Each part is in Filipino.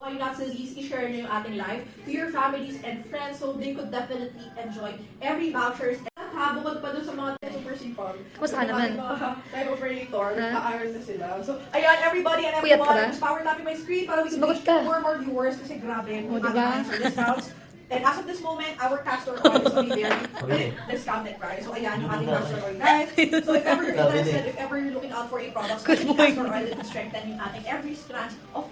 Why not sissies, i-share nyo yung ating live to your families and friends so they could definitely enjoy every vouchers. At bukod pa dun sa mga super simple. Kamusta ka naman? Live operator, na-iron na sila. So, ayan, everybody and Puyat ka everyone, ba? just power tapping my screen para we can Sumagot reach ka. more viewers kasi grabe yung diba? ating answer discounts. And as of this moment, our castor oil is only very discounted price. So, ayan yung ating castor oil, guys. So, if ever you're interested, if ever you're looking out for a product, so castor oil that will strengthen yung ating every strand of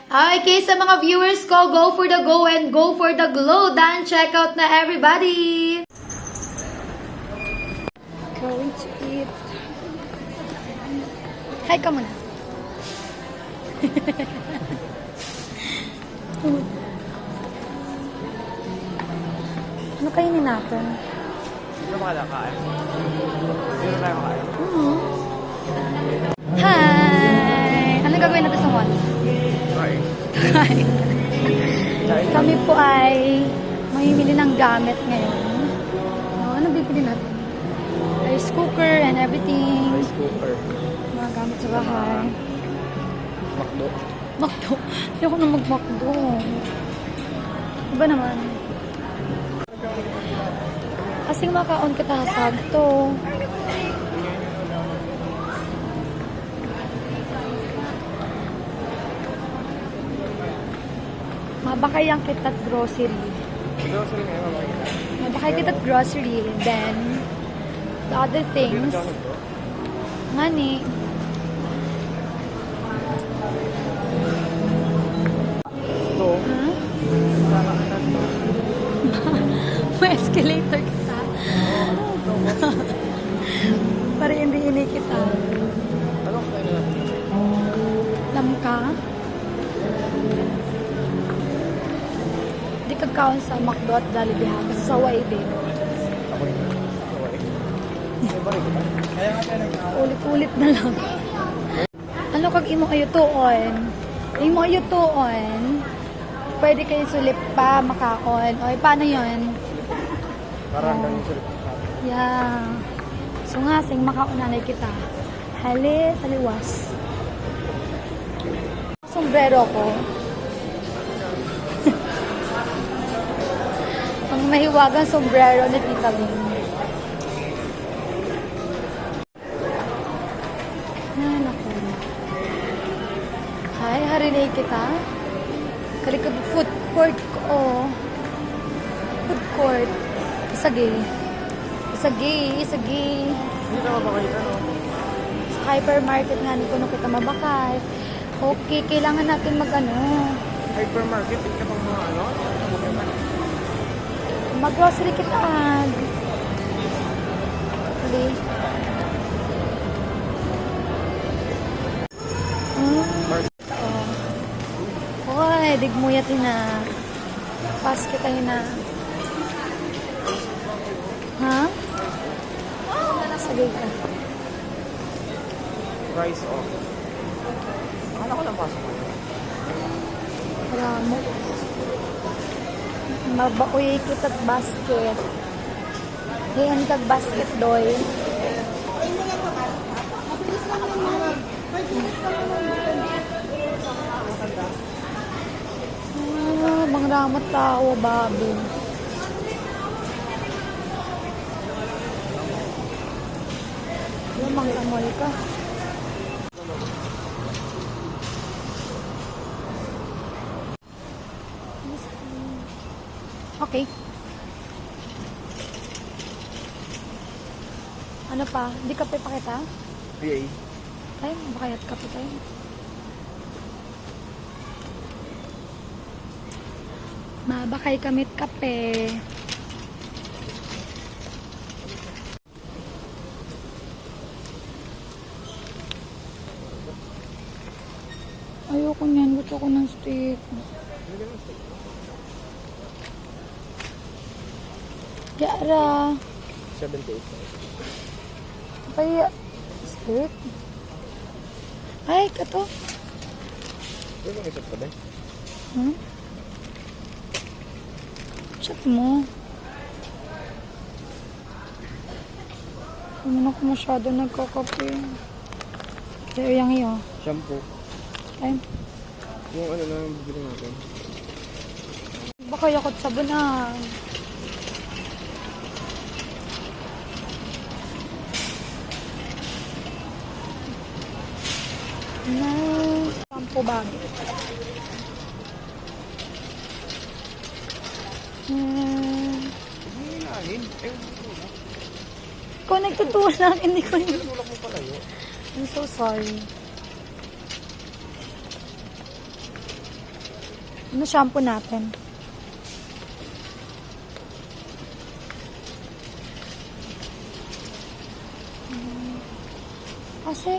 Okay, sa mga viewers ko, go for the go and go for the glow. Dan, check out na everybody. Going to eat. Hi ka muna. Ano kainin natin? Hindi na makalakain. Hindi na tayo makain. Hi! Anong gagawin natin sa mall? Hi. Kami po ay mamimili ng gamit ngayon. Ano bibili natin? Rice cooker and everything. Rice cooker. Mga gamit sa bahay. Makdo. Makdo. Hindi ako na mag-makdo. Iba naman. Kasing makaon kita hasag to. Mabakayang kita at grocery. Grocery ngayon, mamakita. Mabakay kita at grocery. Then, the other things, money. Ito. Huh? May escalator kita. Para hindi ini kita. Ano kayo na natin? Alam ka? Di kagkaon sa McDo at Jollibee ha. Kasi sa Waibig. Ako yun. Ay, bakit ba? Kaya nga tayo nag-aaral. Ulit-ulit na lang. Ano kag imo ayutuon? Imo ayutuon. Pwede kayo sulit pa makaon. O paano yon? Parang ganun sila. Yeah. So nga, sing makaunanay kita. Hali sa liwas. Sombrero ko. Ang mahiwagang sombrero ni Tita Ling. Yan ako. Hi, harinay kita. Kalikag food court ko. Food court. Isagay. Isagay. Hindi na mapakita, no? Sa hypermarket nga, hindi ko na kita mabakay. Okay, kailangan natin mag-ano. Hypermarket, hindi ka pang mga ano? Mag-grocery kita. Okay. Hoy, digmuyat na. Pas kita na. Ha? Sagay ka. Price off. Akala ko lang pasok ko. Wala mo. Mabaoy kita basket. Ngayon kag basket doy. Bang ramot tao, babi. Lamang sa mall ka. Okay. Ano pa? Hindi kape pa kita? PA. Ay, bakayat kape tayo. Mabakay kamit kape. Ayoko niyan. Gusto ko ng steak. Yara. 78. Kaya, steak. Ay, kato. Ito yung isip ko din. Hmm? Check mo. Hindi na ako masyado nagkakape. Pero yung iyo. Shampoo. Ay, Yung ano na bibili natin. Baka yakot sabunan. Na shampoo bag. Ikaw nagtutulak, hindi ko yun. Tulak mo pala yun. I'm so sorry. Ano shampoo natin? Kasi,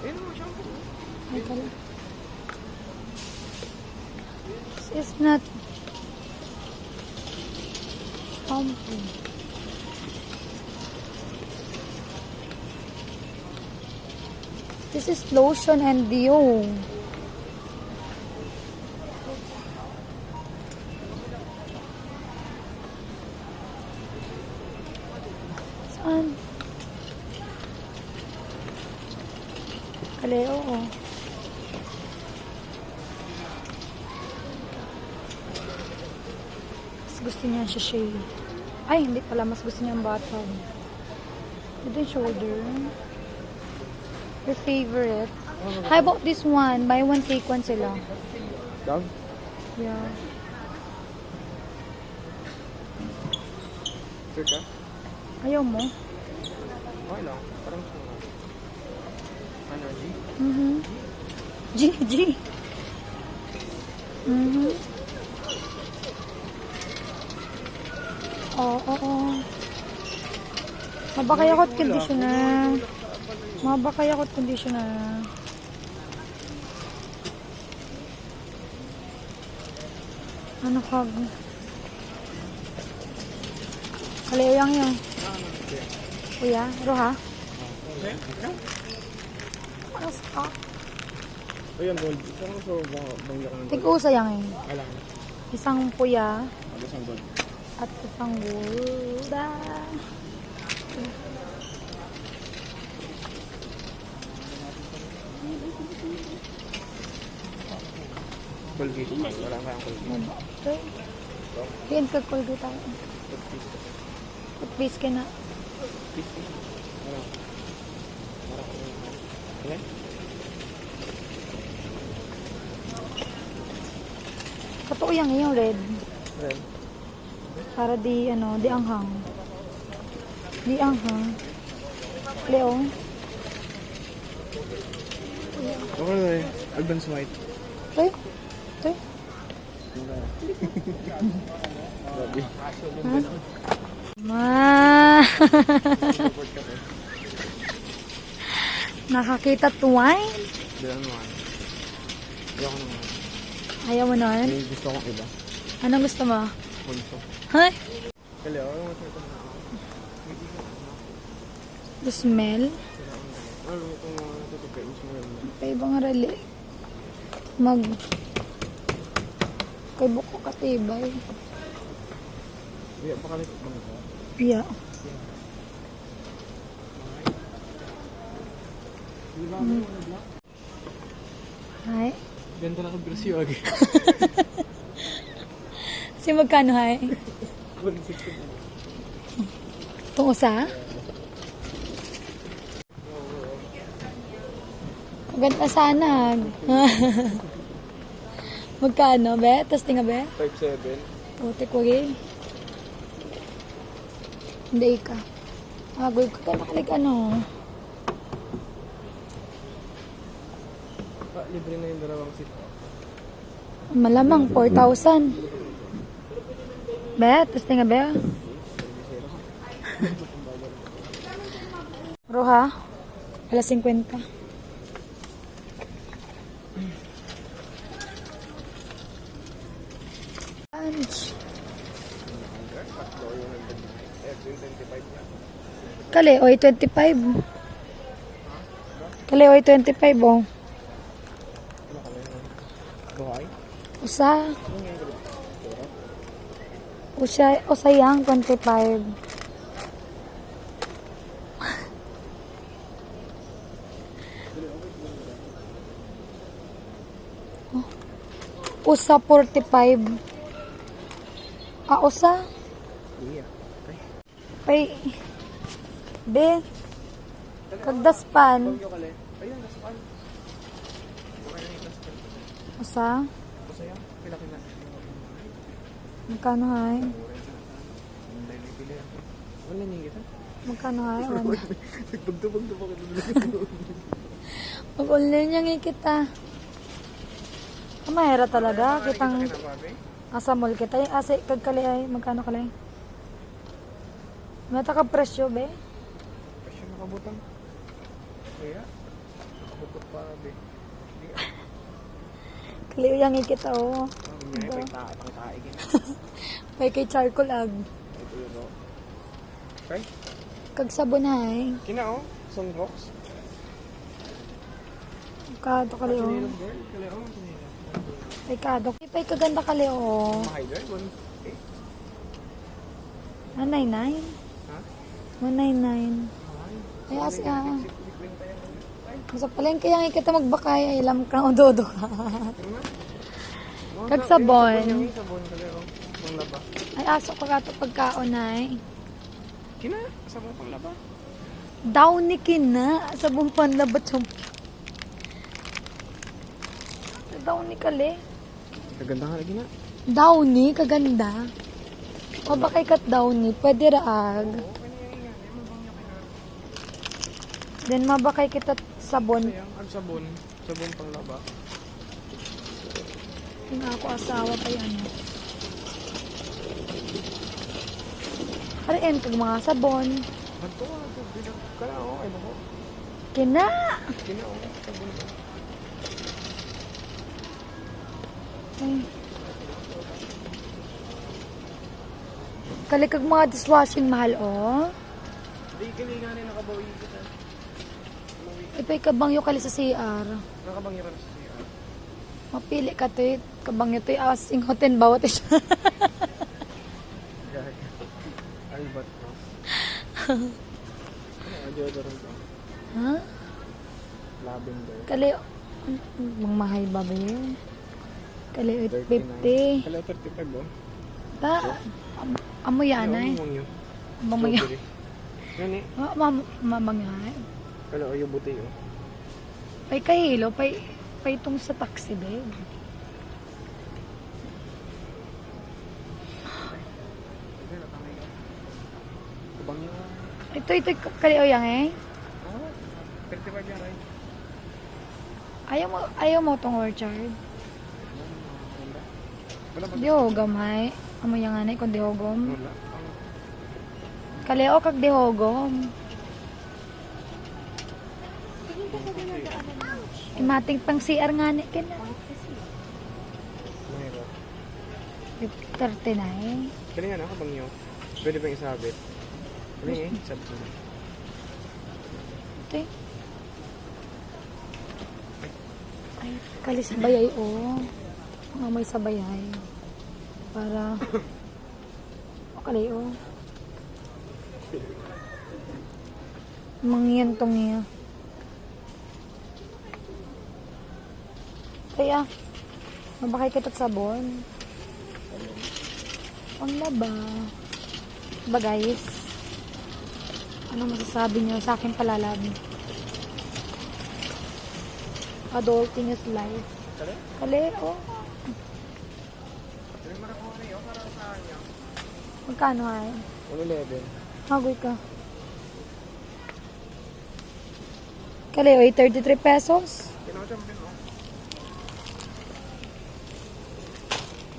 Ayun mo, shampoo. ay pala. This is not shampoo. This is lotion and deo. Saan? Kaleo, oh. Mas gusto niya siya shade. Ay, hindi pala. Mas gusto niya ang bottom. Ito yung shoulder. Your favorite. How about this one? Buy one, take one sila. Dove? Yeah. Sure ka? Ayaw mo? Okay lang. Parang siya. Ano, G? Mhm. G, G. Mhm. Oo. Mabakayakot conditioner. Mabakayakot conditioner. Ano kag? Kaliyang yung. Kuya, roha? Ano stock? Ayun, gold. Isang so, bangga ka ng gold. Tig-usa yang eh. Alam. Isang puya Isang gold. at isang gulda. Colgate. Wala kayang Colgate. Okay. Diyan ka kulgo tayo. Toothpaste ka na. Ano? Okay? Totoo yan yung red. Red. Para di anghang. Di anghang. Leo. Okay na eh. Advance white. Toy. Toy. Grabe. Ha? Ma. Nakakita twine. Bilang naman. Ayoko naman. Ayaw mo nun? May gusto kong iba. Anong gusto mo? Pulso. Ha? Kali, ako yung masarap na. The smell? Ano itong tutupin? Pa ibang rali. Kay buko katibay. Iya, baka nito bang ito? Yeah. Hi. Ganda na kabrasyo agi. Si magkano hay? 160. Itong usa? Maganda sana. Magkano, be? Testing nga, be? 5'7". Putik, wagi. Hindi ka. Agoy ka ka nakalig ano. Libre na yung dalawang seat. Malamang 4,000. Be, testing nga, be? Roha? Alas 50. Lunch. Kali, oy 25. Kali, oy 25, oh. Buhay? Usa. Usa yang 25. Usa 45. Usa? Iya. Okay. Pay. Be. Kagdaspan. Yo kale. Ayun, daspan. Okay na yung daspan. Usa? Kasi yan, pila na. Magkano hay? Hindi may pili yan. Wala niya kita. Magkano hay? Pagtubag-tubag ka Mag-online niya nga kita. Mahira talaga. Kitang asa mall kita. Asa kagkali ay. Magkano kali? Mata ka presyo be? Kasi nakabutang. Kaya, nakabutot pa be. Kaliw yang ikita oh. Hindi nga, pang-taig yun. May kay charcoal ag. Ito yun o. Okay? Kag sabon hay. Kina o, sungbox. Kado kali oh. Sinilong girl, kala o, sinilong. Ay kado. Ipay kaganda kali oh. Mahay girl, 199. Ha? 199. Ay asi Masa palengke yang ikita magbakay ay lam ka ododo ka. Kag sabon. Sabon kala o, mga laba. Ay aso ko kato pagkaon ay. Kina, sabon pang laba. Downy kina sabon panlabat yung Downy kali. Kaganda nga lagi na. Downy kaganda. O ba kay kat downy pwede raag. Then mabakay kita sabon. Ang sabon, sabon pang laba. Yung ako asawa pa yan. Ariyan kag mga sabon. Banto ka, kala o, ay bako. Kina. Kina o, sabon ka. Ay. Kali kag mga dishwashing mahal oh. Di kali nga rin nakabawi kita. Ipay kabangyo kali sa CR. Nakabangyo ka na sa siya. Mapili ka to kabangyo to asing hoten bawat isa. Albat ko. Ano, deodorant ko. Ha? Lavender. Kali mang mahal ba ba yun? Kali 850. Kala 35 o. Ta amo yan ay. Mamaya. Yan eh. Mamangay. Kala o yung buti o. Pay kahilo, pay itong sa taxi, babe. Kubang yung... Ito, kalio yang eh. Oo. 35 yan ay. Ayaw mo tong orchard. Wala ba? Di hogam, hay. Amo yang anay, kung di hogom. Wala. Kalio kag di hogom. Imating pang CR nga ni kina. Mahirap. 39. Kali nga na, kabang nyo. Pwede bang isabit? Kali nga, isabit mo. Ito eh. Ay, kali sa bayay oh. Mamay sa bayay. Para kali oh. Mangyan tong niya. Kaya, mabakay kita sabon. Ang laba. Ba guys? Ano masasabi niyo sa akin palalab? Adulting is life. Kali? Kali, oh. Kali marakuha na yun, para sa kanya. Magkano ay? 111. Magoy ka. Kali, oy, 33 pesos. Kinakachampion o.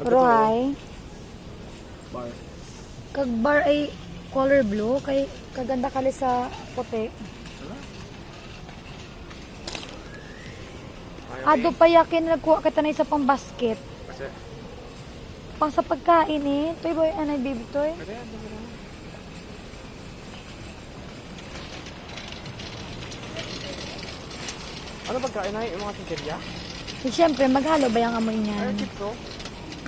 Pero ay, Bar. kag bar ay color blue, kay kaganda kali sa puti. Ado pa yakin nagkuha kita na isa pang basket. Kasi, Pang sa pagkain eh. Toy boy, anay baby toy. kasi yan, dami naman. Ano pagkain ay? Yung mga chichirya? Eh, syempre, maghalo ba yung amoy Ay, niyan? chips o.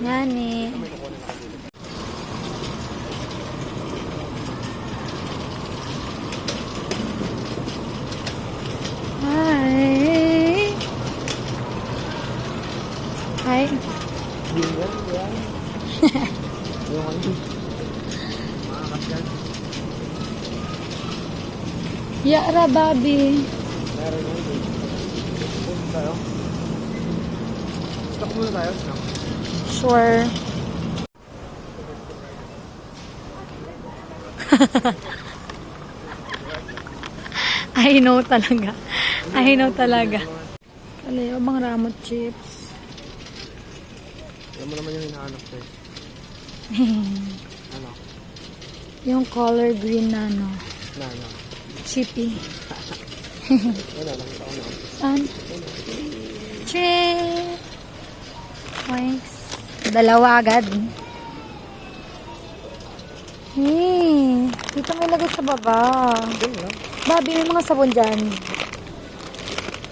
Yan eh. May kukunin na kasi. Hi. Yara, Bobby. Meron yun. Punta tayo. Stop muna tayo. Snap. Sure. I know talaga. I know talaga. Kalayo, bang ramot chips. Alam mo naman yung hinahanap ko eh. Ano? Yung color green na ano. Na, ano? Chippy. Wala lang. Ito ano. Saan? Chip! Thanks. Dalawa agad. Hey, dito may lagay sa baba. Doon lang. Babi, may mga sabon dyan.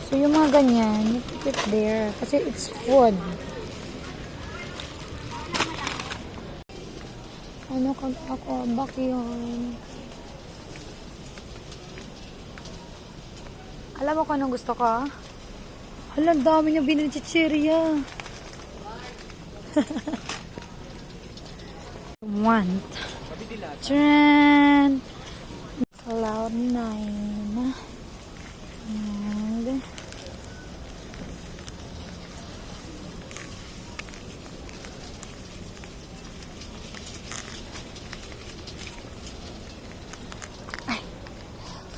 So, yung mga ganyan, you put it there. Kasi it's food. Ano kag ako? Baki yun. Alam mo kung anong gusto ko? Hala, ang dami niya binili chichirya. Want. Trend. Cloud9. And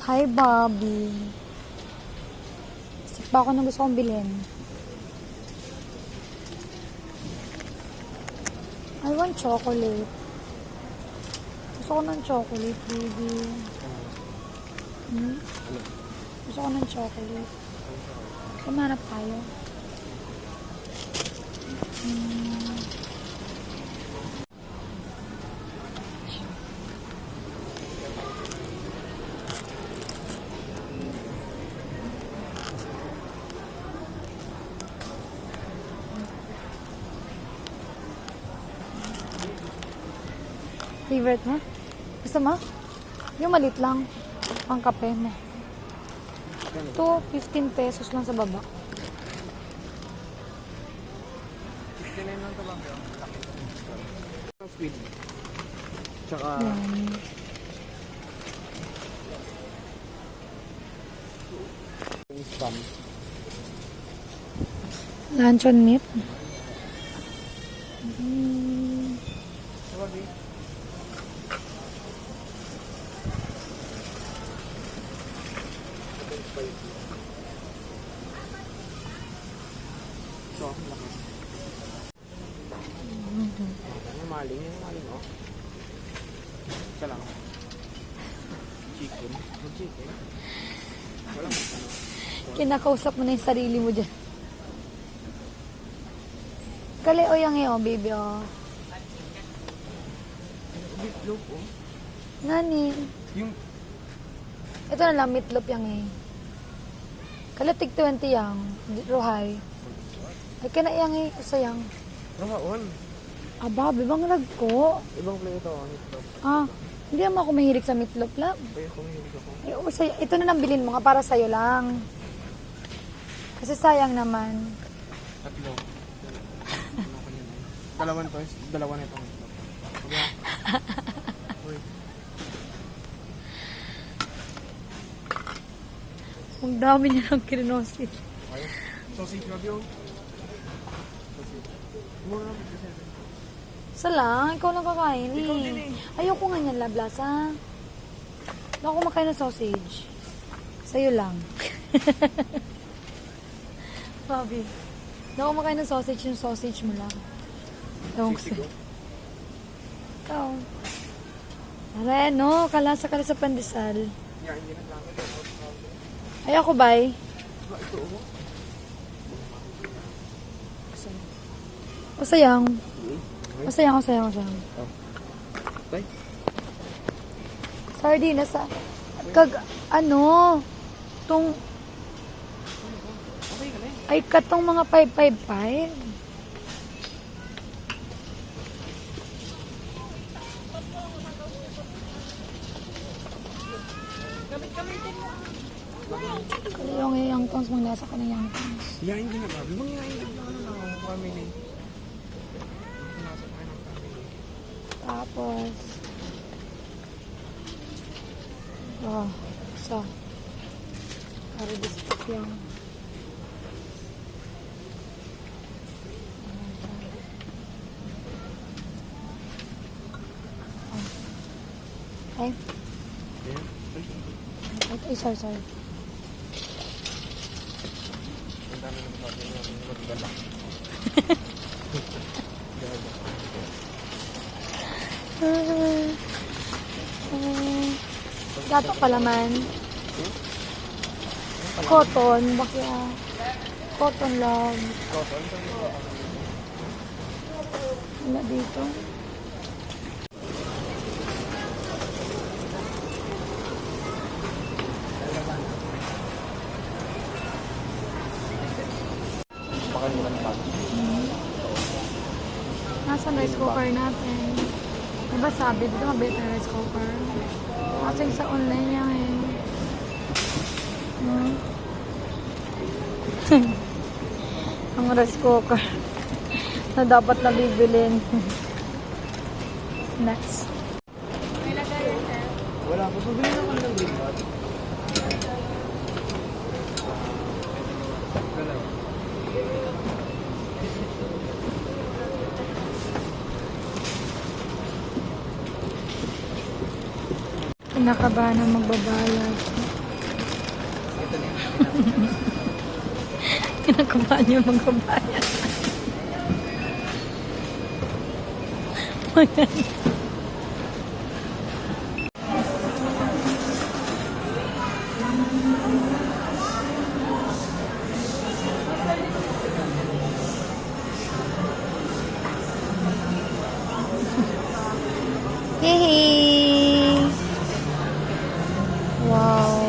hi, Bobby. Isip pa ako na gusto kong bilhin. I want chocolate. Gusto ko ng chocolate, baby. Hmm? Gusto ko ng chocolate. Kumanap tayo. Favorite mo? Gusto mo? Yung malit lang. Ang kape mo. Ito, 15 pesos lang sa baba. 69 lang ito lang. Sweet. Tsaka, Yan. spam. Luncheon meat. Sabi. So, laki. Yung maling, oh. Isa lang. Chicken. Yung chicken. Wala mo ano. Kinakausap mo na yung sarili mo dyan. Kali o yung iyo, baby, oh. Meatloaf, oh. Nani? Yung, Ito na lang, meatloaf yung eh. Kalatig 20 yang. Rohay. Ay, kina yang eh. Sayang. Rahaon. Aba, bibang ko. Ibang play ito, meatloaf. Ah, hindi naman ako mahilig sa meatloaf lang. Kaya kumihilig ako. Ay, oo, ito na lang bilhin mo nga para sa'yo lang. Kasi sayang naman. Tatlo. Dalawan to, dalawa na itong meatloaf. Okay. Uy. Ang dami niya ng kinosit. Ayun. Sausage love yun. Sausage. Mura lang kasi. Isa lang, ikaw lang kakain eh. Ikaw din Ayoko nga niyan, lablasa. Hindi ako kumakain ng sausage. Sa'yo lang. Bobby. Hindi ako kumakain ng sausage, yung sausage mo lang. Ewan ko sa'yo. Ikaw. Are, no? Kalasa ka sa pandesal. Yeah, hindi na lang. Ay, ako, bye. Ito, oh. O sayang. O sayang, o sayang, o sayang. Oh. Bye. Sardinas, ano, tong, Okay ka na eh. ay katong mga 555. Yung tons mong nasa ka ng yung tons. Yeah, hindi na ba? Mga hindi na ano, family. Nasa tayo ng family. Tapos, oh, isa. Para discount yan. Ay. Ay, sorry. Dato palaman. Cotton, bakya. Cotton lang. Wala dito. Nasa rice cooker natin. Diba sabi, dito mabit na rice cooker. Kasi sa online yan eh. Ang rice cooker na dapat na bibilin. Next. Wala po. Bumili naman ng green pot. Kinakabahan ng magbabayad. Kinakabahan yung magbabayad. Hehe. Wow.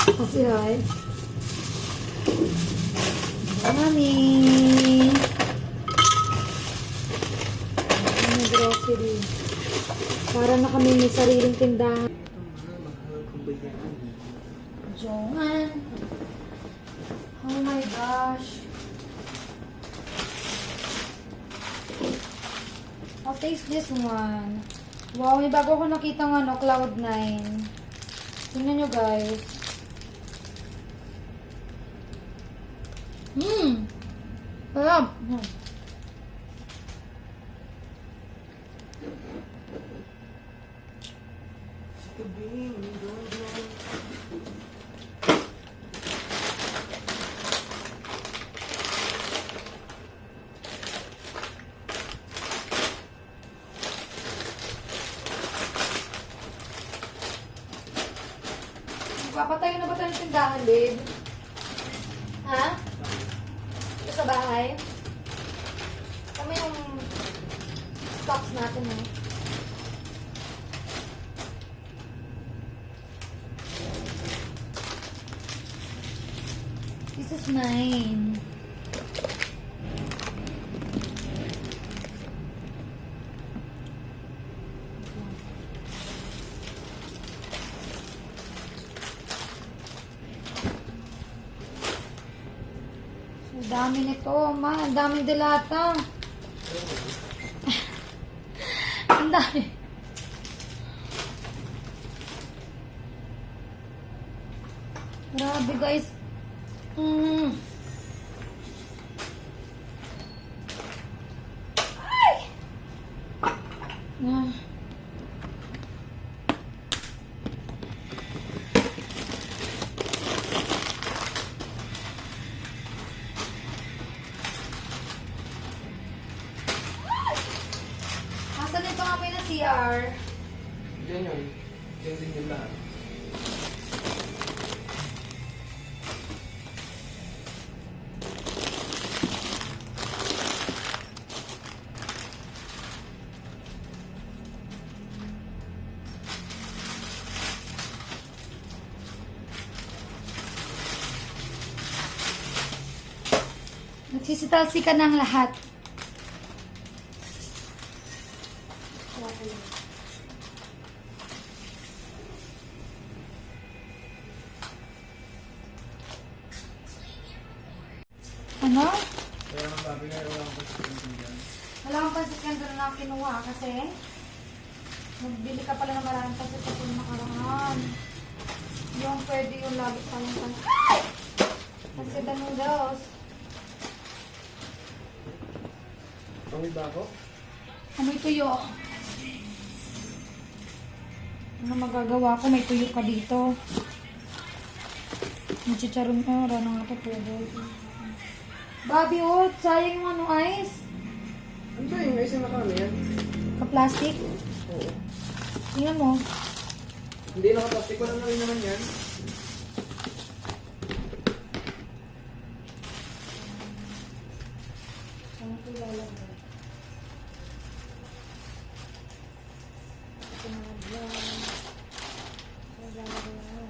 Kasi hi. Mami. Ano grocery? Para na kami may sariling tindahan. Joanne. Oh my gosh. I'll taste this one. Wow, may bago ko nakita ng Cloud9. Tingnan nyo guys. Sarap. Papatayo na ba tayo ng tindahan, babe? Ha? Ito sa bahay? Kami yung stocks natin, eh. This is mine. Ang dami nito, ma. Ang daming dilata. Ang dami. Grabe, guys. Ay! CR. Diyan yun. Diyan din yung lahat. Nagsisitalsi ka ng lahat. Ano? Kaya ang sabi nga, wala akong pagkakas dyan. Wala kang pansit yan doon na kinuha kasi magbili ka pala ng maraming pansit sa kung nakaraan. Yung pwede yung lagi palang pansit. Pansit na noodles. Pangit ba ako? May tuyo. Ano magagawa ko? May tuyo ka dito. May chicharon ka. Rana nga ito pwede. Bobby, oh, sayang yung ano, ice. Ano ba yung isa na kami yan? Ka-plastic. Oo. Tingnan mo. Hindi nakaplastic. Walang rin naman yan. Saan ko ilalagay? Ito na dyan. Ilalagay na.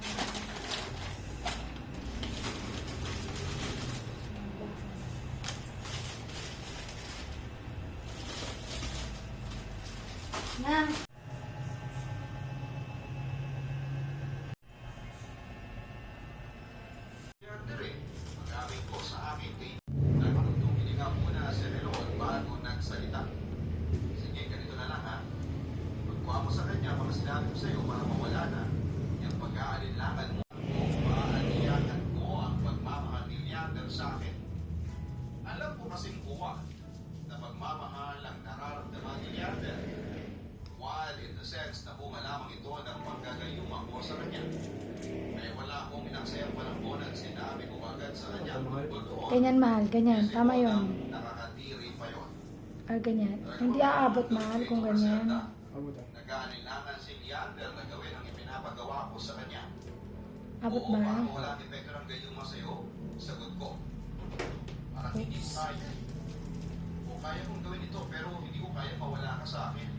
Na. Magamit ko sa aking team. Nagpapagtong hininga muna si Relon bago nagsalita. Sige, ganito na lang ha. Pagkuha mo sa kanya, mga sinabi ko sa iyo para mawala na. Yung pag-aalinlangan mo, maaaliyakan ko ang pagmamahal ni Leander sa akin. Alam ko kasing kuha na pagmamahal ang nararamdaman ni Leander. While in the sense na bumalamang ito ng pagkagayuma ko sa kanya. Kaya wala akong inaksayang panahon at sinabi ko agad sa kanya. Ganyan, mahal. Ganyan. Tama yun. Nakakadiri pa yun. Or ganyan. Hindi aabot, mahal, kung ganyan. Abot ah. Nag-aanilangan si Leander na gawin ang ipinapagawa ko sa kanya. Abot, Oo, mahal. parang walang epekto ng gayuma sa'yo. Sagot ko. Parang hindi ko kaya. O kaya kong gawin ito pero hindi ko kaya mawala ka sa akin.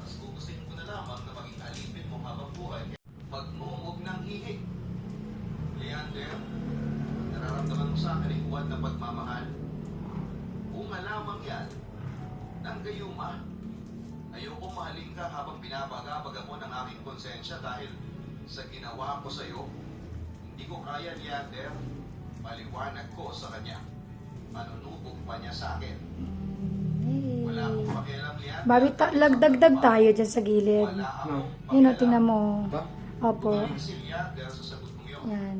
Mas gugustuhin ko na lamang na maging alipin mo habang buhay. Magmumog ng hihig. Leander, nararamdaman mo sa akin ang huwad ng pagmamahal. Bunga lamang yan ng gayuma. Ayoko mahalin ka habang binabagabag ako ng aking konsensya dahil sa ginawa ko sa iyo. Hindi ko kaya, Leander. Paliwanag ko sa kanya. Manunubog pa niya sa akin. Wala akong pakialam, Leander. Bobby, lagdagdag tayo dyan sa gilid. Wala akong Yun o, tingnan mo. Ba? Opo. Gumaling si Leander sa sagot mo yun. Yan.